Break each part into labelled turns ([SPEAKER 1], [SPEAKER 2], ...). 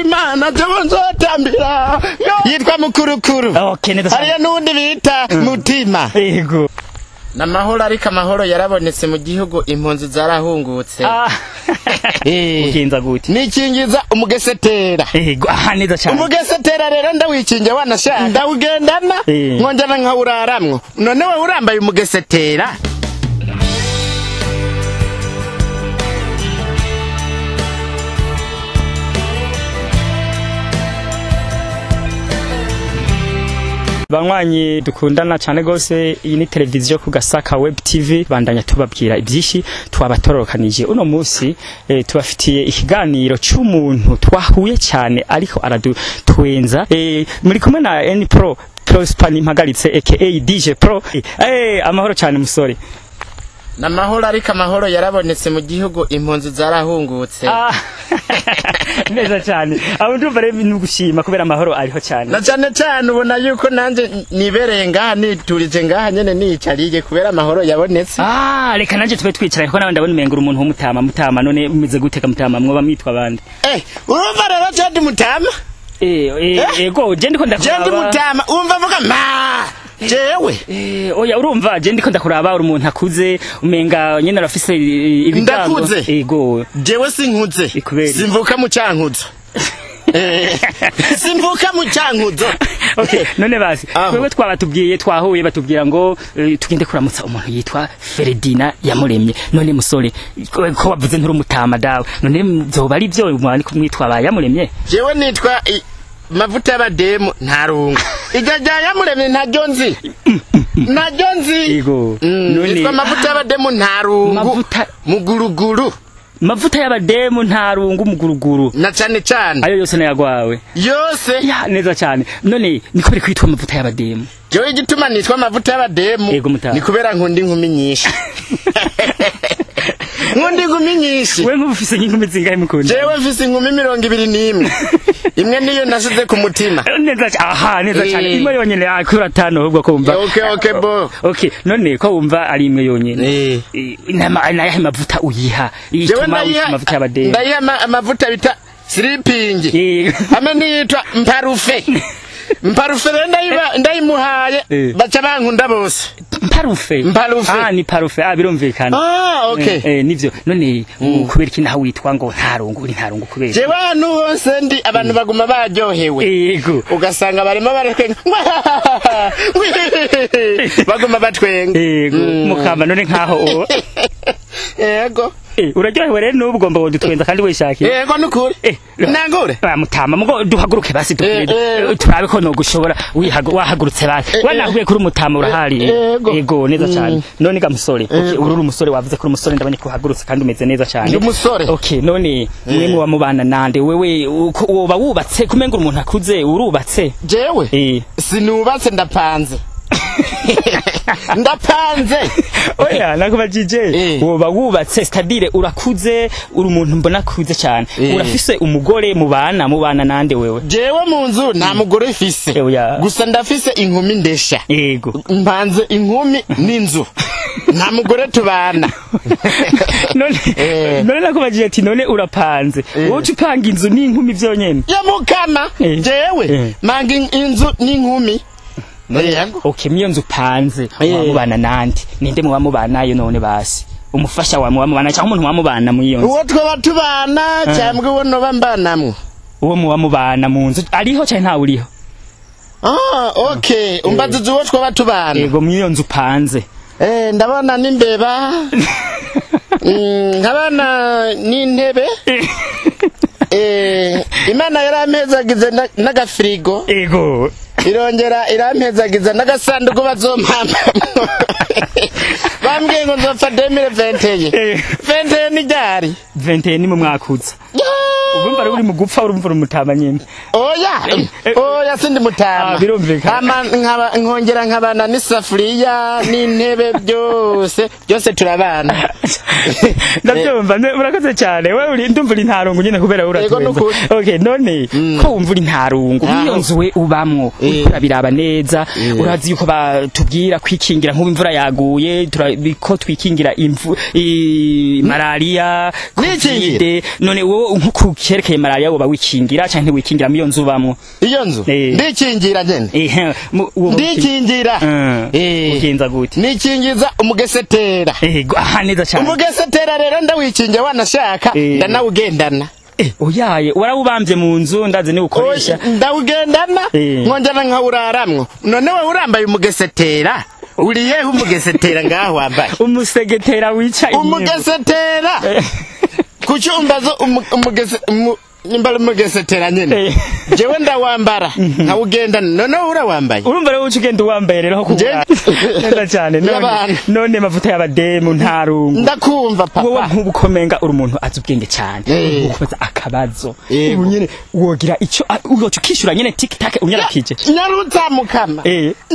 [SPEAKER 1] mana tubonzotambira yitwa mukurukuru.
[SPEAKER 2] Okay, neza.
[SPEAKER 1] Hariya nundi bita mutima.
[SPEAKER 2] Yego.
[SPEAKER 1] Namahoro ariko amahoro yarabonetse mu gihugu impunzi zarahungutse.
[SPEAKER 2] Ukinza gute?
[SPEAKER 1] Nikingiza umugesetera.
[SPEAKER 2] Yego, neza cyane.
[SPEAKER 1] Umugesetera rero ndawikinge wanashaka. Ndawugendana nkongera nkawuraramwo. None we urambaye umugesetera.
[SPEAKER 2] Banywanyi dukundana cyane gose, iyi ni televiziyo ku Gasaka Web TV, bandanya tubabwira ibyishi twabatorokanije. Uno munsi tubafitiye ikiganiro cy'umuntu twahuye cyane ariko aradutwenza. Muri kumwe na N Pro Prosper Mpagaritse aka DJ Pro. Amahoro cyane musore.
[SPEAKER 1] Namahoro ariko amahoro yarabonetse mu gihugu impunzi zarahungutse.
[SPEAKER 2] Neza cyane. Abo ndumva rero ibintu gushima kubera amahoro ariho cyane.
[SPEAKER 1] Na cyane ubona yuko nanje nibereye ngaha niturije ngaha nyene nicariye kubera amahoro yabonetse.
[SPEAKER 2] Reka nanje tube twicara kuko nawe ndabona umengura umuntu w'umutama none umeze guteka mutama mwoba mwitwa bande?
[SPEAKER 1] Urumva rero cyandi mutama?
[SPEAKER 2] Ego je ndiko ndakuraba.
[SPEAKER 1] Cyandi mutama umva vuga ma. Jewe
[SPEAKER 2] oya urumva je ndiko ndakuraba uri umuntu akuze umenga nyene arafise ibigango.
[SPEAKER 1] Ego jewe sinkuze simvuka mu cyankuzo. Simvuka mu cyankuzo.
[SPEAKER 2] Okay, none basi wewe twabatubwiye twahuye batubwira ngo tugende kuramutsa umuntu yitwa Feredina Yamuremye. None musore ko wavuze nturi umutama dawe none zoba ari byo umwani kumwitwa ba Yamuremye?
[SPEAKER 1] Jewe nitwa mavuta y'abademu ntarunga. Igaja Yamuremye ntajyo nzi. Najyo nzi.
[SPEAKER 2] Yego.
[SPEAKER 1] Nitwa mavuta y'abademu ntarungu. Muguruguru.
[SPEAKER 2] Mavuta y'abademu ntarungu muguruguru.
[SPEAKER 1] Na cyane.
[SPEAKER 2] Ayo yose nayagwawe.
[SPEAKER 1] Yose.
[SPEAKER 2] Ya neza cyane. None niko ri kwitwa mavuta y'abademu.
[SPEAKER 1] Jewe igituma nitwa mavuta y'abademu ni kubera nkundi nkumi nyinshi. Nkundi nkumi nyinshi.
[SPEAKER 2] We nkufise nkumi zingahe mukunda?
[SPEAKER 1] Jewe mfise nkumi 21. Imwe niyo nasize ku mutima.
[SPEAKER 2] Neza cyane. Imwe yonyene akura tano ahubwo ko umva.
[SPEAKER 1] Okay bo.
[SPEAKER 2] Okay, none ko umva ari imwe yonyene. Nayahe mavuta uyiha? Ituma mavuta y'abademu.
[SPEAKER 1] Ndayiha amavuta bita sleeping. Ame nitwa mparufe. Mparufe ndayimuhaye baca bankunda bose.
[SPEAKER 2] Mparufe. Ni parufe. Birumvikana.
[SPEAKER 1] Okay.
[SPEAKER 2] Nivyo. None kubera iki naho witwa ngo ntarungu kubera.
[SPEAKER 1] Je bantu bose ndi abantu baguma baryohewe.
[SPEAKER 2] Yego.
[SPEAKER 1] Ugasanga barimo baratwenga. Baguma batwenga.
[SPEAKER 2] Yego. Mukamba none nkaho.
[SPEAKER 1] Yego.
[SPEAKER 2] Uraryohewe rero n'ubugomba wodutwenza kandi wishakiye.
[SPEAKER 1] Yego nukuri. Nangure.
[SPEAKER 2] Mutama mugo duhaguruke basi dukire. Turabe ko no gushobora wahagurutse basi. Wanahuye kuri mutama urahari. Yego neza cyane. None ga musore. Okay, ururu musore wavuze kuri musore ndabanye ko hagurutse kandi umeze neza cyane.
[SPEAKER 1] Ndi musore.
[SPEAKER 2] Okay, none mwe mu bamubana nande wewe woba wubatse kumenga umuntu akuze urubatse?
[SPEAKER 1] Jewe. Sinubatse ndapanze. Ndapanze.
[SPEAKER 2] Oya nakubajije woba wubatse stadire urakuze uri umuntu mbona kuze cyane urafise umugore mubana nande wewe?
[SPEAKER 1] Jewe mu nzu nta mugore fise gusa ndafise inkumi ndesha.
[SPEAKER 2] Yego
[SPEAKER 1] mpanze inkumi n'inzu nta mugore tubana.
[SPEAKER 2] None nakubajije ati none urapanze wowe upanga inzu n'inkumi byonyene
[SPEAKER 1] ya mukama? Jewe manga inzu n'inkumi.
[SPEAKER 2] Okay, miyo nzu panze wamubana nandi ninde mu bamubana yo none basi umufasha wa mubana cyangwa umuntu wamubana mu iyo nzu?
[SPEAKER 1] Uwo twa batubana cyambwe wo no bambanamwe.
[SPEAKER 2] Uwo mu bamubana mu nzu ariho cyane nta uriho?
[SPEAKER 1] Okay, umbazize uwo twa batubana.
[SPEAKER 2] Yego mu iyo nzu panze.
[SPEAKER 1] Ndabona n'imbeba. Nkabana n'intebe. Imana yarampezagize n'agafrigo.
[SPEAKER 2] Yego.
[SPEAKER 1] Irongera irampezagiza n'agasanduku bazompamba. Bambwiye ngo nzopfa 2021. 21 ni ryari?
[SPEAKER 2] 21 ni mu mwakuza. urumva rero uri mu gupfa urumva uri mutama nyine
[SPEAKER 1] oya sindi mutama
[SPEAKER 2] birumvikana
[SPEAKER 1] nkongera nkabana n'isafuriya n'intebe byose turabana
[SPEAKER 2] ndabyumva murakoze cyane wewe uri ndumva uri ntarungu nyine kubera uratubenza okay none ko wumva uri ntarungu iyo nzu we ubamwo urabiraba neza urazi yuko batubwira kwikingira nk'ubu imvura yaguye turabiko twikingira malaria
[SPEAKER 1] n'ikingira
[SPEAKER 2] none wowe nko kerekeye malaria woba wikingira cyangwa ntiwikingira iyo nzu ubamwo
[SPEAKER 1] iyo nzu ndikingira nyene ndikingira
[SPEAKER 2] ugenza gute
[SPEAKER 1] nikingiza umugesetera
[SPEAKER 2] aha neza cyane
[SPEAKER 1] umugesetera rero ndawikinge wanashaka ndanawugendana
[SPEAKER 2] oyaye warawubambye mu nzu ndaze ni ukoresha
[SPEAKER 1] ndawugendana nkongera nkawuraramwo none we urambaye umugesetera uriye umugesetera ngaho wambaye
[SPEAKER 2] umusegetera wica
[SPEAKER 1] umugesetera kucyumbazo umugesetera nyene jewe ndawambara nkawugendana none urawambaye
[SPEAKER 2] urumva rero ugenda uwambaye rero neza cyane none mavuta y'abademu ntarungu
[SPEAKER 1] ndakumva papa
[SPEAKER 2] wowe nk'ubukomenga uri umuntu azi ubwenge cyane ukoza akabazo ubu nyene wogira icyo uroca ukishura nyene tiktak unyarakije
[SPEAKER 1] nyarutsa mukama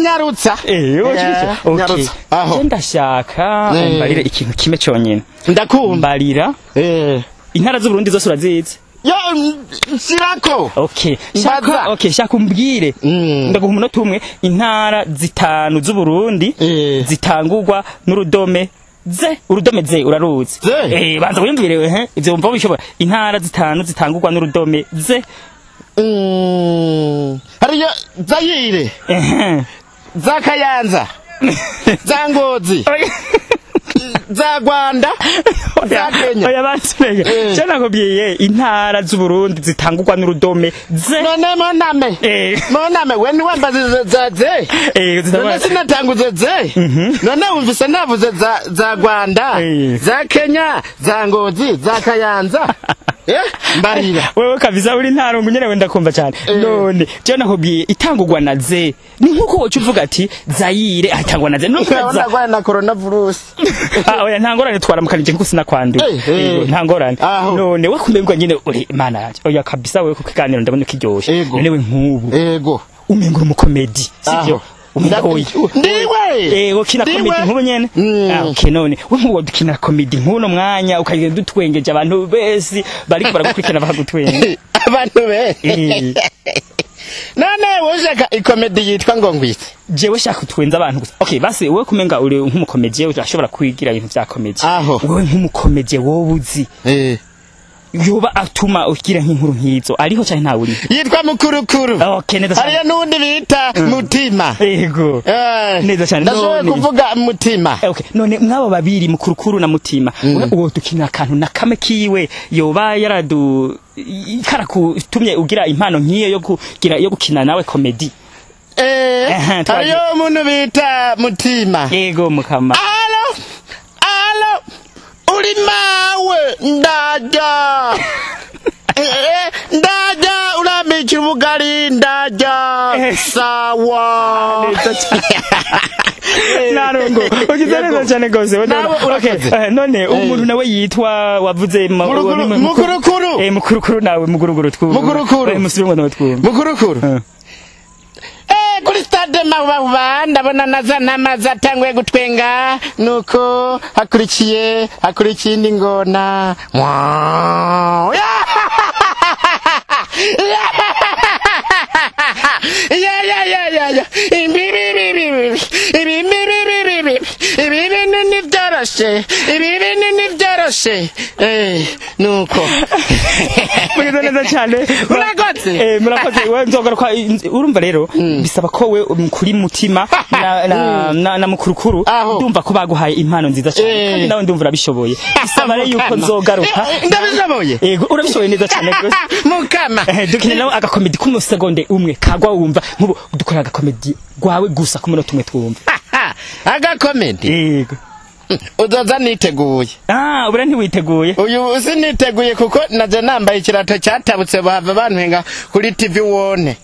[SPEAKER 1] nyarutsa
[SPEAKER 2] okay ndashaka mbarire ikintu kime cyonyene
[SPEAKER 1] ndakumbarira
[SPEAKER 2] intara z'u Burundi zose urazizi
[SPEAKER 1] yo shirako
[SPEAKER 2] okay shaka umbwire ndaguha umunota umwe intara zitanu z'u Burundi zitangurwa n'urudome urudome ze uraruzi banza wiyumvire ivyo wumva bishobora intara zitanu zitangurwa n'urudome ze
[SPEAKER 1] hariyo Zayire za Kayanza za Ngozi za Rwanda za Kenya
[SPEAKER 2] oya batsege cyana kobyiye intara z'u Burundi zitangurwa n'urudome ze moname
[SPEAKER 1] we ni wambaze za ze none sinatanguze ze none umvise navuze za Rwanda za Kenya za Ngozi za Kayanza mbarira
[SPEAKER 2] wewe kabisa uri ntarungu nyene wenda kumva cyane none je nakubwiye itangurwa na ze ni nkuko wocu uvuga ati Zayire atangwa na ze no
[SPEAKER 1] kuza na coronavirus
[SPEAKER 2] oya ntangorane twaramukanije nkuko sinakwanduye ntangorane none we kumbegwa nyene uri mana yaje oya kabisa wewe kukiganira ndabona kiryoshe none we nkubu umengura umukomedi sivyo
[SPEAKER 1] ndiwe
[SPEAKER 2] ukina comedy nk'ubu nyene okay none we nk'uwo dukina comedy nk'uno mwanya ukagenda dutwengeje abantu bese bariko baragukurikirana bakagutwenga
[SPEAKER 1] abantu bese none woshaka ikomedi yitwa ngo ngwite
[SPEAKER 2] jewe shaka utwenza abantu gusa okay basi wewe kumenga uri nk'umukomedi urashobora kwigira ibintu vya comedy wewe nk'umukomedi wowe uzi yoba atuma ugira nk'inkuru nkizo ariho cyane nta uri
[SPEAKER 1] yitwa Mukurukuru
[SPEAKER 2] okay neza cyane
[SPEAKER 1] hariya nundi bita Mutima
[SPEAKER 2] yego neza cyane
[SPEAKER 1] none kuvuga Mutima
[SPEAKER 2] okay none mwabo babiri Mukurukuru na Mutima uwo dukina akantu na kame kiwe yoba yaradu karakutumye ugira impano nkiyo yo gukina nawe comedy
[SPEAKER 1] hariyo umuntu bita Mutima
[SPEAKER 2] yego mukama
[SPEAKER 1] alo uri mawe ndaja uramikira ubugari ndaja sawa
[SPEAKER 2] narungo ugize neza cyane gose okay none umuntu nawe yitwa wavuze Mukurukuru nawe Muguruguru musubiremo nawe twumva
[SPEAKER 1] Mukurukuru kuri stade Mabuba ndabona naza namaza atangwe gutwenga nuko hakurikiye indi ngona nivyoroshe nuko
[SPEAKER 2] mugeze neza cyane murakoze we nzogaruka urumva rero bisaba ko we kuri Mutima na Mukurukuru ndumva ko baguhaye impano nziza cyane kandi nawe ndumva urabishoboye bisaba rero yuko nzogaruka
[SPEAKER 1] ndabishoboye
[SPEAKER 2] yego urabishoboye neza cyane gose
[SPEAKER 1] mukama
[SPEAKER 2] dukine nawe agakomedi k'umusegonde umwe kagwa wumva nkubu dukora agakomedi gwawe gusa ku munota umwe twumva
[SPEAKER 1] agakomedi
[SPEAKER 2] yego
[SPEAKER 1] uzoza niteguye
[SPEAKER 2] ubura ntiwiteguye
[SPEAKER 1] uyu siniteguye kuko naje nambaye ikirato cyatabutse bahava bantwenga kuri TV wone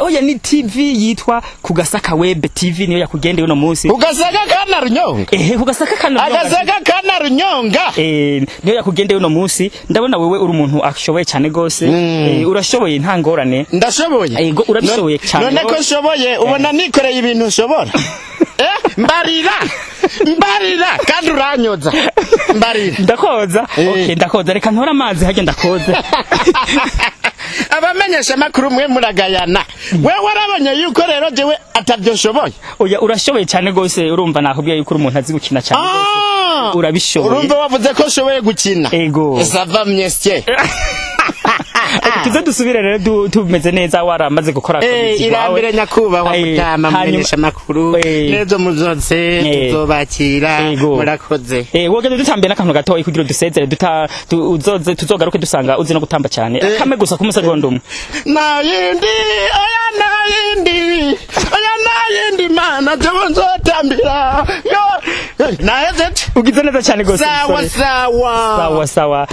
[SPEAKER 2] Oya ni TV yitwa Kugasaka Web TV niyo yakugendeye uno munsi.
[SPEAKER 1] Kugasaka kana runyonga.
[SPEAKER 2] Kugasaka kana runyonga.
[SPEAKER 1] Agasaka kana runyonga.
[SPEAKER 2] Niyo yakugendeye uno munsi. Ndabona wewe uri umuntu ashoboye cyane gose. Urashoboye nta ngorane.
[SPEAKER 1] Ndashoboye.
[SPEAKER 2] Urabishoboye cyane.
[SPEAKER 1] None ko shoboye ubona nikoreye ibintu ushobora. Mbarira kandi uranyoza. Mbarira.
[SPEAKER 2] Ndakoza. Okay, ndakoza reka ntora amazi hage ndakoza.
[SPEAKER 1] Abamenyesha makuru mwe muragayana. Wewe warabonye yuko rero jewe atavyo shoboye.
[SPEAKER 2] Oya urashoboye cyane gose urumva nakubwiye yuko umuntu azi gukina cyane gose. Urabishoboye.
[SPEAKER 1] Urumva wavuze ko shoboye gukina.
[SPEAKER 2] Ego.
[SPEAKER 1] Sava mnyesye.
[SPEAKER 2] Tuze dusubire rero tumeze neza waramaze gukora
[SPEAKER 1] akazi. Irambere nyakuba wa mutama mumenyesha makuru. Nezo muzotse tuzobakira murakoze.
[SPEAKER 2] Woge dutambiye nakantu gatoyi kugira dusezere uzoze tuzogaruke dusanga uzi no gutamba cyane. Kame gusa kumusegonda umwe.
[SPEAKER 1] Na yindi mana jewe nzotambira. Yo. Naheze
[SPEAKER 2] ugize neza cyane gose.
[SPEAKER 1] Sawa.
[SPEAKER 2] Sawa.